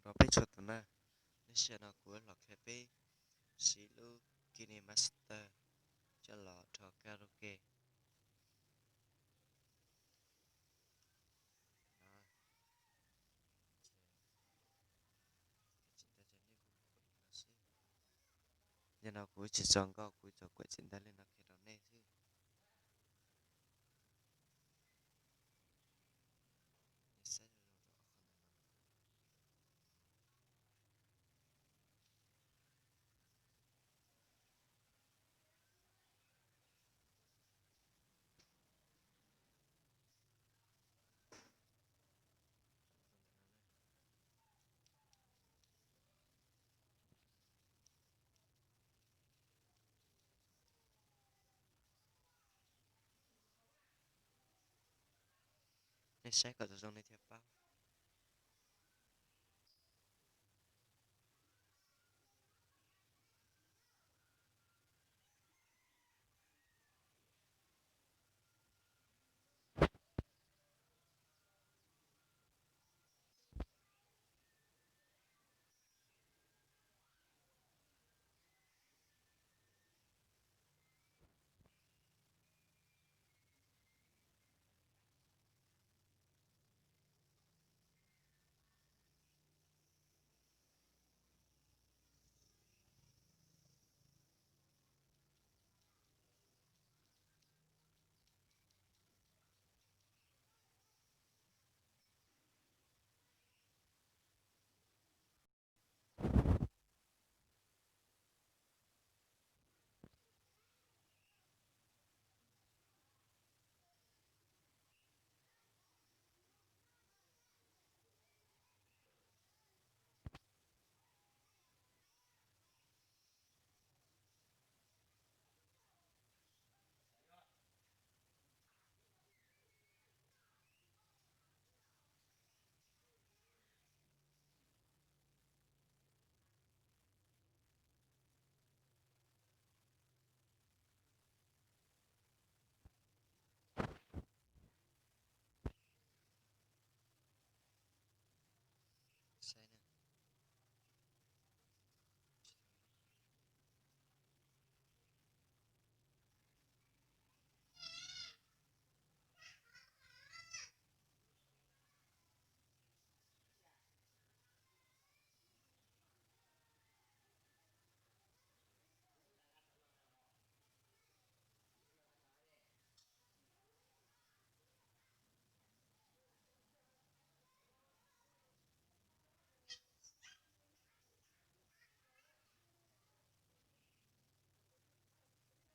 đó bây giờ tụi nó sẽ nó của là cái bé xí lu kini master cho lọ trò karaoke đó giờ nào của chỉ chọn có của cho của chính ta lên nó cái đó này chứ này sẽ có trong này theo bao